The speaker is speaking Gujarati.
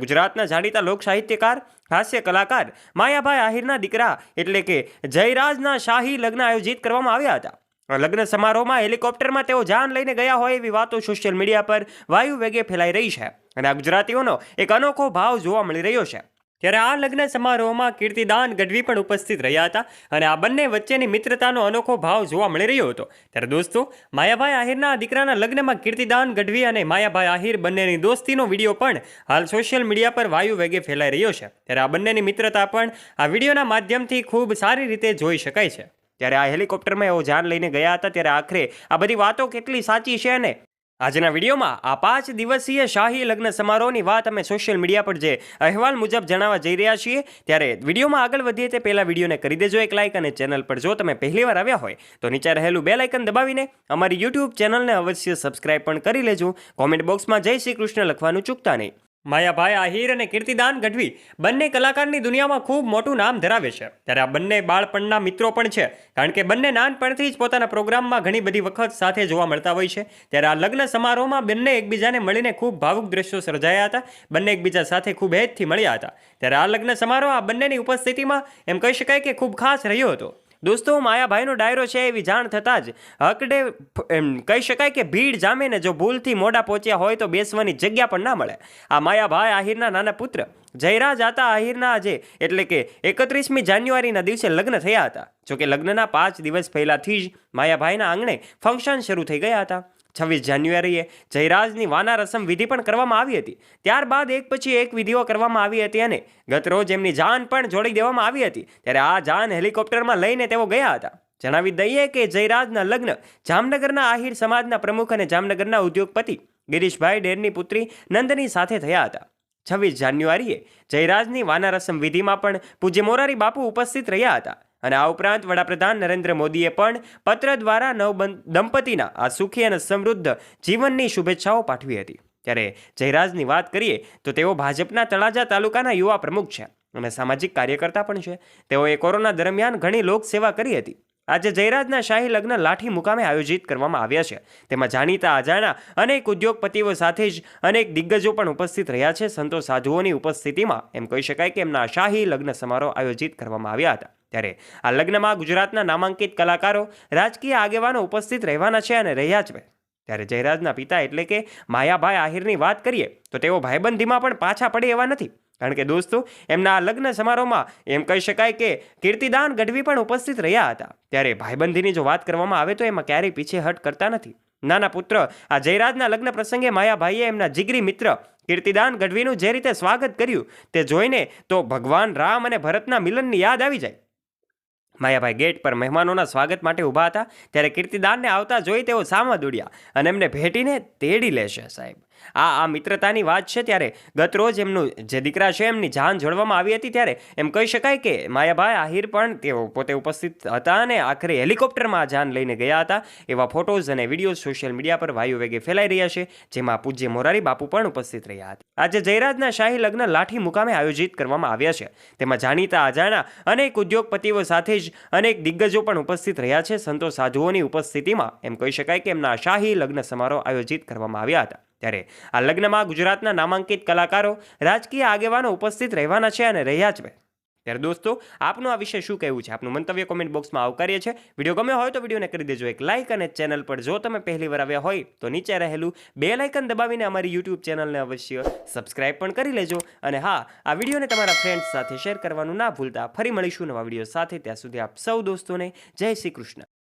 ગુજરાતના જાણીતા લોક સાહિત્યકાર હાસ્ય કલાકાર માયાભાઈ આહિરના દીકરા એટલે કે જયરાજના શાહી લગ્ન આયોજિત કરવામાં આવ્યા હતા। લગ્ન સમારોહમાં હેલિકોપ્ટરમાં તેઓ જાન લઈને ગયા હોય એવી વાતો સોશિયલ મીડિયા પર વાયુ વેગે ફેલાઈ રહી છે અને આ ગુજરાતીઓનો એક અનોખો ભાવ જોવા મળી રહ્યો છે। ત્યારે આ લગ્ન સમારોહમાં કીર્તિદાન ગઢવી પણ ઉપસ્થિત રહ્યા હતા અને આ બંને વચ્ચેની મિત્રતાનો અનોખો ભાવ જોવા મળી રહ્યો હતો। ત્યારે દોસ્તો, માયાભાઈ આહિરના દીકરાના લગ્નમાં કીર્તિદાન ગઢવી અને માયાભાઈ આહિર બંનેની દોસ્તીનો વિડીયો પણ હાલ સોશિયલ મીડિયા પર વાયુ વેગે ફેલાઈ રહ્યો છે। ત્યારે આ બંનેની મિત્રતા પણ આ વિડીયોના માધ્યમથી ખૂબ સારી રીતે જોઈ શકાય છે। ત્યારે આ હેલિકોપ્ટરમાં એઓ જાન લઈને ગયા હતા, ત્યારે આખરે આ બધી વાતો કેટલી સાચી છે અને આજના વિડીયોમાં આ 5 દિવસીય શાહી લગ્ન સમારોહની વાત અમે સોશિયલ મીડિયા પર જે અહેવાલ મુજબ જણાવવા જઈ રહ્યા છીએ। ત્યારે વિડીયોમાં આગળ વધીએ તે પહેલાં વિડીયોને કરી દેજો એક લાઇક અને ચેનલ પર જો તમે પહેલીવાર આવ્યા હોય તો નીચે રહેલું બેલ આઇકન દબાવીને અમારી યુટ્યુબ ચેનલને અવશ્ય સબસ્ક્રાઇબ પણ કરી લેજો। કોમેન્ટ બોક્સમાં જય શ્રી કૃષ્ણ લખવાનું ચૂકતા નહીં। માયાભાઈ આહિર અને કીર્તિદાન ગઢવી બંને કલાકારની દુનિયામાં ખૂબ મોટું નામ ધરાવે છે। ત્યારે આ બંને બાળપણના મિત્રો પણ છે, કારણ કે બંને નાનપણથી જ પોતાના પ્રોગ્રામમાં ઘણી બધી વખત સાથે જોવા મળતા હોય છે। ત્યારે આ લગ્ન સમારોહમાં બંને એકબીજાને મળીને ખૂબ ભાવુક દ્રશ્યો સર્જાયા હતા। બંને એકબીજા સાથે ખૂબ હેતથી મળ્યા હતા। ત્યારે આ લગ્ન સમારોહ આ બંનેની ઉપસ્થિતિમાં એમ કહી શકાય કે ખૂબ ખાસ રહ્યો હતો। દોસ્તો, માયાભાઈનો ડાયરો છે એવી જાણ થતાં જ હકડે એમ કહી શકાય કે ભીડ જામે ને જો ભૂલથી મોડા પહોંચ્યા હોય તો બેસવાની જગ્યા પણ ના મળે। આ માયાભાઈ આહિરના નાના પુત્ર જયરાજ આતા આહિરના આજે એટલે કે 31મી જાન્યુઆરીના દિવસે લગ્ન થયા હતા। જોકે લગ્નના 5 દિવસ પહેલાથી જ માયાભાઈના આંગણે ફંક્શન શરૂ થઈ ગયા હતા। 26 જાન્યુઆરીએ જયરાજની વાના રસમ વિધિ પણ કરવામાં આવી હતી। ત્યારબાદ એક પછી એક વિધિઓ કરવામાં આવી હતી અને ગત રોજ એમની જાન પણ જોડી દેવામાં આવી હતી। ત્યારે આ જાન હેલિકોપ્ટરમાં લઈને તેઓ ગયા હતા। જણાવી દઈએ કે જયરાજના લગ્ન જામનગરના આહિર સમાજના પ્રમુખ અને જામનગરના ઉદ્યોગપતિ ગિરીશભાઈ ડેરની પુત્રી નંદની સાથે થયા હતા। 26 જાન્યુઆરીએ જયરાજની વાના રસમ વિધિમાં પણ પૂજ્ય મોરારી બાપુ ઉપસ્થિત રહ્યા હતા અને આ ઉપરાંત વડાપ્રધાન નરેન્દ્ર મોદીએ પણ પત્ર દ્વારા નવ દંપતીના આ સુખી અને સમૃદ્ધ જીવનની શુભેચ્છાઓ પાઠવી હતી। ત્યારે જયરાજની વાત કરીએ તો તેઓ ભાજપના તળાજા તાલુકાના યુવા પ્રમુખ છે અને સામાજિક કાર્યકર્તા પણ છે। તેઓએ કોરોના દરમિયાન ઘણી લોકસેવા કરી હતી। આજે જયરાજના શાહી લગ્ન લાઠી મુકામે આયોજિત કરવામાં આવ્યા છે। તેમાં જાણીતા અજાણ્યા અનેક ઉદ્યોગપતિઓ સાથે જ અનેક દિગ્ગજો પણ ઉપસ્થિત રહ્યા છે। સંતો સાધુઓની ઉપસ્થિતિમાં એમ કહી શકાય કે એમના શાહી લગ્ન સમારોહ આયોજિત કરવામાં આવ્યા હતા। ત્યારે આ લગ્નમાં ગુજરાતના નામાંકિત કલાકારો, રાજકીય આગેવાનો ઉપસ્થિત રહેવાના છે અને રહ્યા જ છે। ત્યારે જયરાજના પિતા એટલે કે માયાભાઈ આહિરની વાત કરીએ તો તેઓ ભાઈબંધીમાં પણ પાછા પડે એવા નથી, કારણ કે દોસ્તો, એમના લગ્ન સમારોહમાં એમ કહી શકાય કે કીર્તિદાન ગઢવી પણ ઉપસ્થિત રહ્યા હતા। ત્યારે ભાઈબંધીની જો વાત કરવામાં આવે તો એમાં ક્યારેય પીછેહટ કરતા નથી। નાના પુત્ર આ જયરાજના લગ્ન પ્રસંગે માયાભાઈએ એમના જીગરી મિત્ર કીર્તિદાન ગઢવીનું જે રીતે સ્વાગત કર્યું તે જોઈને તો ભગવાન રામ અને ભરતના મિલનની યાદ આવી જાય। માયાભાઈ ગેટ પર મહેમાનોના સ્વાગત માટે ઊભા હતા, ત્યારે કીર્તિદાનને આવતા જોઈ તેઓ સામા દોડ્યા અને એમને ભેટીને તેડી લેશે સાહેબ। આ મિત્રતાની વાત છે। ત્યારે ગત રોજ એમનું જે દીકરા છે એમની જાન જોડવામાં આવી હતી। ત્યારે એમ કહી શકાય કે માયાભાઈ આહિર પણ તેઓ પોતે ઉપસ્થિત હતા અને આખરે હેલિકોપ્ટરમાં આ જાન લઈને ગયા હતા એવા ફોટોઝ અને વિડીયોઝ સોશિયલ મીડિયા પર વાયુ વેગે ફેલાઈ રહ્યા છે, જેમાં પૂજ્ય મોરારી બાપુ પણ ઉપસ્થિત રહ્યા હતા। આજે જયરાજના શાહી લગ્ન લાઠી મુકામે આયોજિત કરવામાં આવ્યા છે। તેમાં જાણીતા અજાણ્યા અનેક ઉદ્યોગપતિઓ સાથે જ અનેક દિગ્ગજો પણ ઉપસ્થિત રહ્યા છે। સંતો સાધુઓની ઉપસ્થિતિમાં એમ કહી શકાય કે એમના શાહી લગ્ન સમારોહ આયોજિત કરવામાં આવ્યા હતા। ત્યારે આ લગ્નમાં ગુજરાતના નામાંકિત કલાકારો, રાજકીય આગેવાનો ઉપસ્થિત રહેવાના છે અને રહ્યા જ છે। ત્યારે દોસ્તો, આપનું આ વિશે શું કહેવું છે? આપનું મંતવ્ય કોમેન્ટ બોક્સમાં આવકારીએ છીએ। વિડીયો ગમ્યો હોય તો વિડીયોને કરી દેજો એક લાઇક અને ચેનલ પર જો તમે પહેલીવાર આવ્યા હોય તો નીચે રહેલું બેલ આઇકન દબાવીને અમારી યુટ્યુબ ચેનલને અવશ્ય સબસ્ક્રાઇબ પણ કરી લેજો। અને હા, આ વિડીયોને તમારા ફ્રેન્ડ્સ સાથે શેર કરવાનું ના ભૂલતા। ફરી મળીશું નવા વિડીયો સાથે। ત્યાં સુધી આપ સૌ દોસ્તોને જય શ્રી કૃષ્ણ।